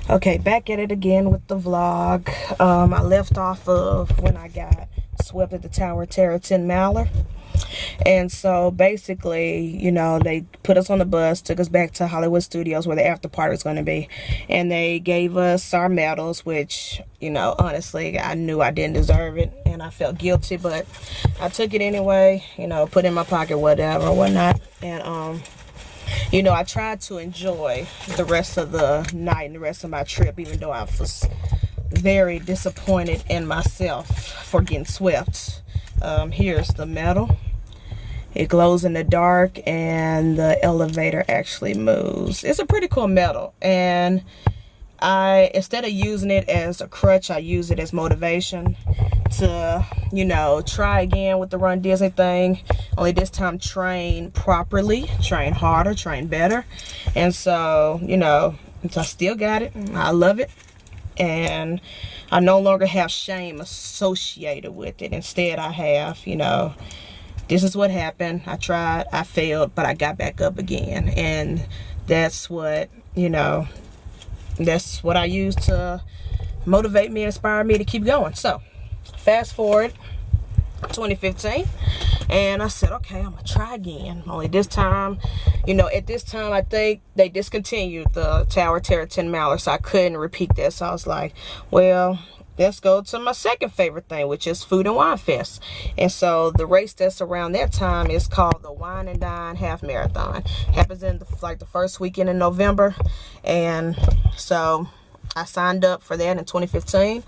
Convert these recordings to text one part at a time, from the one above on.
Okay, back at it again with the vlog. I left off of when I got swept at the Tower of Terror 10 miler. And so basically, you know, they put us on the bus, took us back to Hollywood Studios where the after party was going to be. And they gave us our medals, which, you know, honestly, I knew I didn't deserve it. And I felt guilty, but I took it anyway, you know, put it in my pocket, whatever, whatnot. And, you know, I tried to enjoy the rest of the night and the rest of my trip, even though I was very disappointed in myself for getting swept. Here's the medal. It glows in the dark and the elevator actually moves. It's a pretty cool medal, and instead of using it as a crutch, I use it as motivation to, you know, try again with the Run Disney thing, only this time train properly, train harder, train better. And so, you know, I still got it. I love it, and I no longer have shame associated with it. Instead, I have, you know, this is what happened. I tried, I failed, but I got back up again. And that's what, you know, that's what I use to motivate me, inspire me to keep going. So, fast forward 2015, and I said, okay, I'm gonna try again. Only this time, you know, at this time, I think they discontinued the Tower of Terror 10 miler, so I couldn't repeat that. So I was like, well, let's go to my second favorite thing, which is Food and Wine Fest. And so the race that's around that time is called the Wine and Dine Half Marathon. Happens in the first weekend in November. And so I signed up for that in 2015,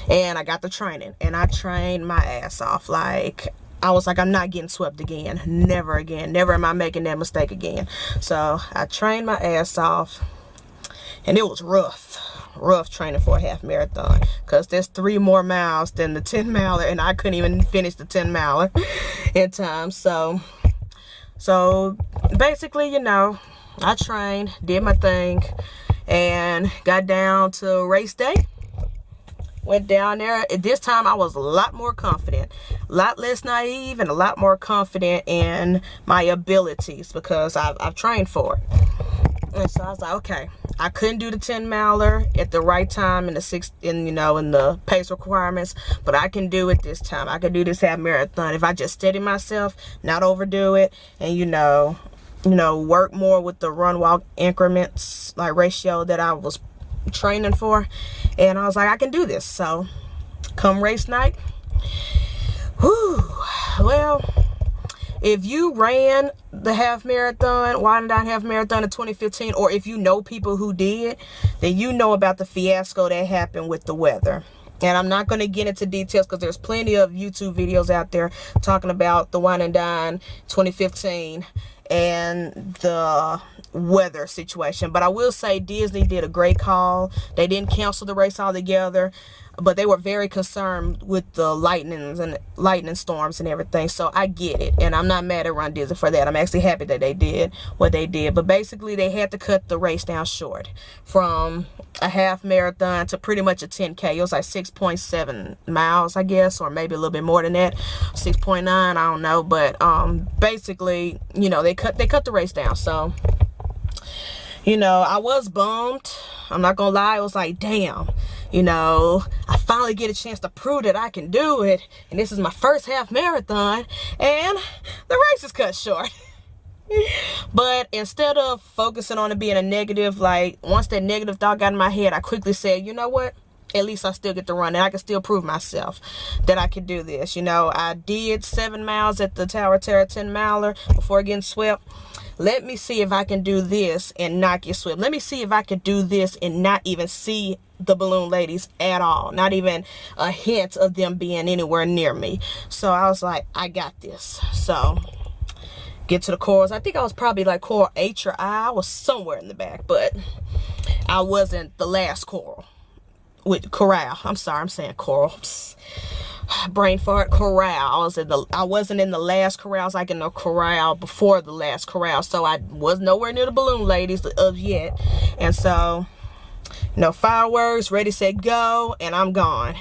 and I got the training, and I trained my ass off. Like, I was like, I'm not getting swept again. Never again. Never am I making that mistake again. So I trained my ass off, and it was rough training for a half marathon, because there's 3 more miles than the 10 miler, and I couldn't even finish the 10 miler in time. So basically, you know, I trained, did my thing, and got down to race day. Went down there. At this time, I was a lot more confident, a lot less naive, and a lot more confident in my abilities, because I've trained for it. And so I was like, okay, I couldn't do the 10 miler at the right time in the pace requirements, but I can do it this time. I can do this half marathon if I just steady myself, not overdo it, and you know, work more with the run walk increments, like ratio that I was training for. And I was like, I can do this. So come race night, whew, well, if you ran the half marathon, Wine and Dine half marathon in 2015, or if you know people who did, then you know about the fiasco that happened with the weather. And I'm not going to get into details, because there's plenty of YouTube videos out there talking about the Wine and Dine 2015 and the weather situation. But I will say Disney did a great call. They didn't cancel the race altogether, but they were very concerned with the lightning storms and everything. So I get it, and I'm not mad at Run Disney for that. I'm actually happy that they did what they did. But basically, they had to cut the race down short from a half marathon to pretty much a 10K. It was like 6.7 miles, I guess, or maybe a little bit more than that, 6.9, I don't know. But basically, you know, they cut the race down. So, you know, I was bummed. I'm not gonna lie. I was like, damn, you know, I finally get a chance to prove that I can do it, and this is my first half marathon, and the race is cut short. But instead of focusing on it being a negative, like, once that negative thought got in my head, I quickly said, you know what? At least I still get to run, and I can still prove myself that I can do this. You know, I did 7 miles at the Tower of Terror 10 miler before getting swept. Let me see if I can do this and not get swept. Let me see if I can do this and not even see the balloon ladies at all. Not even a hint of them being anywhere near me. So I was like, I got this. So get to the corals. I think I was probably like coral H or I. I was somewhere in the back, but I wasn't the last coral. With corral. I'm sorry, I'm saying coral. Brain fart. Corral. I wasn't in the last corral. I was like in the corral before the last corral. So I was nowhere near the balloon ladies of yet. And so, you know, fireworks, ready, set, go, and I'm gone.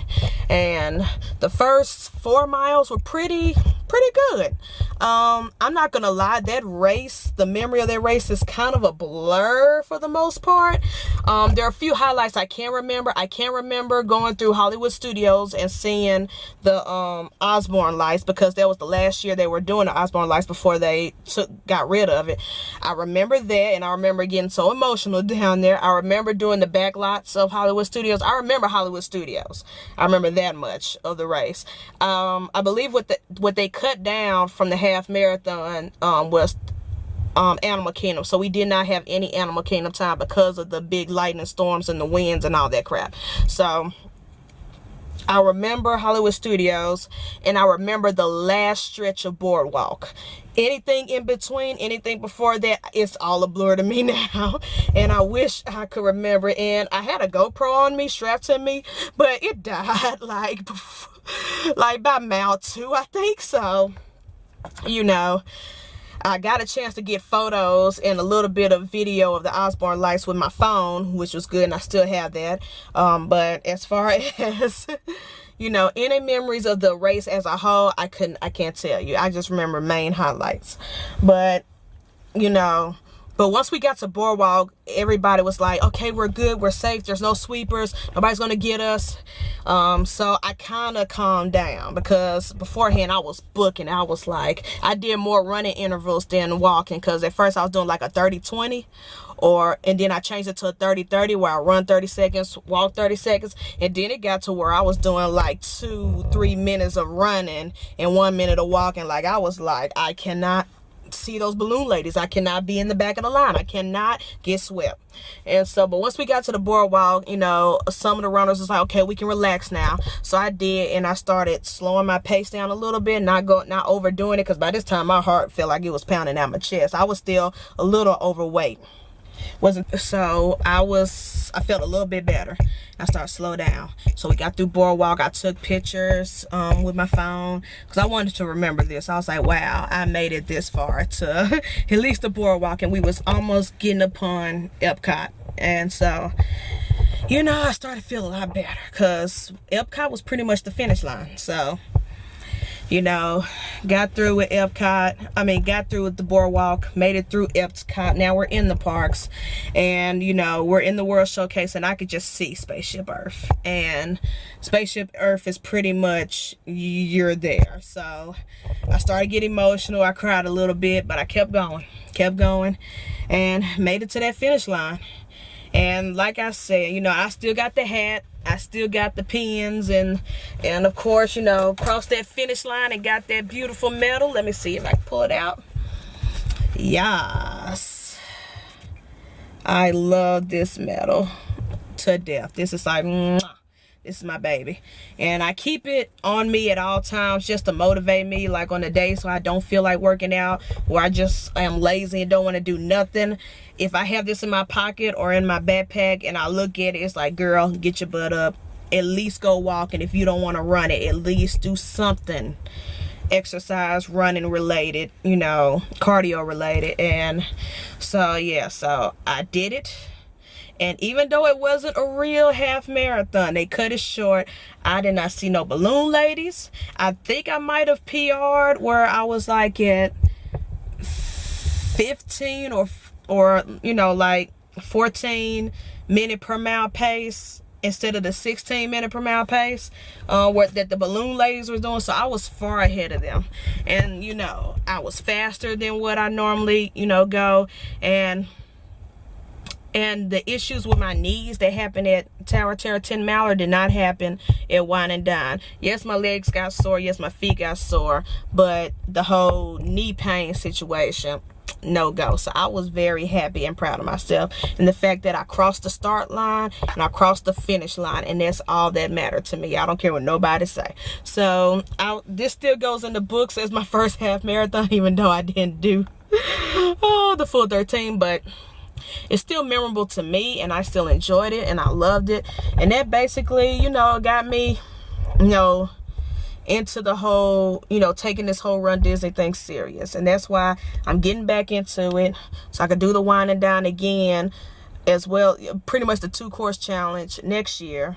And the first 4 miles were pretty pretty good. I'm not gonna lie, that race, the memory of that race is kind of a blur for the most part. There are a few highlights I can remember. I can remember going through Hollywood Studios and seeing the Osborne lights, because that was the last year they were doing the Osborne lights before they got rid of it. I remember that, and I remember getting so emotional down there. I remember doing the back lots of Hollywood Studios. I remember Hollywood Studios. I remember that much of the race. I believe what they cut down from the half marathon was Animal Kingdom. So we did not have any Animal Kingdom time because of the big lightning storms and the winds and all that crap. So I remember Hollywood Studios, and I remember the last stretch of Boardwalk. Anything in between, anything before that, it's all a blur to me now. And I wish I could remember. And I had a GoPro on me, strapped to me, but it died like by mile 2, I think. So, you know, I got a chance to get photos and a little bit of video of the Osborne lights with my phone, which was good, and I still have that. But as far as, you know, any memories of the race as a whole, I can't tell you. I just remember main highlights. But, you know, but once we got to Boardwalk, everybody was like, okay, we're good, we're safe, there's no sweepers, nobody's gonna get us. So I kind of calmed down, because beforehand I was booking. I was like, I did more running intervals than walking, because at first I was doing like a 30-20, and then I changed it to a 30-30, where I run 30 seconds, walk 30 seconds, and then it got to where I was doing like 2-3 minutes of running and 1 minute of walking. Like, I was like, I cannot see those balloon ladies. I cannot be in the back of the line. I cannot get swept. And so, but once we got to the Boardwalk, you know, some of the runners was like, okay, we can relax now. So I did, and I started slowing my pace down a little bit, not overdoing it, because by this time my heart felt like it was pounding out my chest. I was still a little overweight. So I felt a little bit better. I started to slow down. So we got through Boardwalk. I took pictures with my phone, because I wanted to remember this. I was like, wow, I made it this far to at least the Boardwalk, and we was almost getting upon Epcot. And so, you know, I started to feel a lot better, because Epcot was pretty much the finish line. So, you know, got through with got through with the Boardwalk, made it through Epcot. Now we're in the parks, and, you know, we're in the World Showcase, and I could just see Spaceship Earth. And Spaceship Earth is pretty much, you're there. So I started getting emotional. I cried a little bit, but I kept going, and made it to that finish line. And like I said, you know, I still got the hat, I still got the pins, and of course, you know, crossed that finish line and got that beautiful medal. Let me see if I can pull it out. Yes, I love this medal to death. This is like, mwah. This is my baby, and I keep it on me at all times just to motivate me, like on the days so I don't feel like working out, or I just am lazy and don't want to do nothing. If I have this in my pocket or in my backpack and I look at it, it's like, girl, get your butt up, at least go walk. And if you don't want to run it, at least do something exercise, running related, you know, cardio related. And so yeah, so I did it. And even though it wasn't a real half marathon, they cut it short. I did not see no balloon ladies. I think I might have PR'd where I was like at 15 or you know, like 14 minute per mile pace instead of the 16 minute per mile pace that the balloon ladies were doing. So I was far ahead of them, and you know, I was faster than what I normally, you know, go. And the issues with my knees that happened at Tower of Terror 10 Miler did not happen at Wine and Dine. Yes, my legs got sore. Yes, my feet got sore. But the whole knee pain situation, no go. So I was very happy and proud of myself. And the fact that I crossed the start line and I crossed the finish line. And that's all that mattered to me. I don't care what nobody say. So this still goes in the books as my first half marathon, even though I didn't do the full 13. But it's still memorable to me, and I still enjoyed it, and I loved it. And that basically, you know, got me, you know, into the whole, you know, taking this whole Run Disney thing serious. And that's why I'm getting back into it, so I could do the Wine and Dine again as well, pretty much the 2-course challenge next year.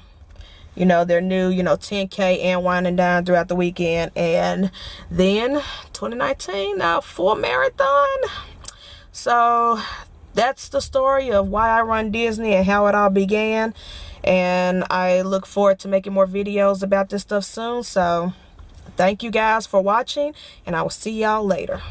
you know, their new, you know, 10K and winding down throughout the weekend. And then 2019, full marathon. So that's the story of why I run Disney and how it all began. And I look forward to making more videos about this stuff soon. So thank you guys for watching, and I will see y'all later.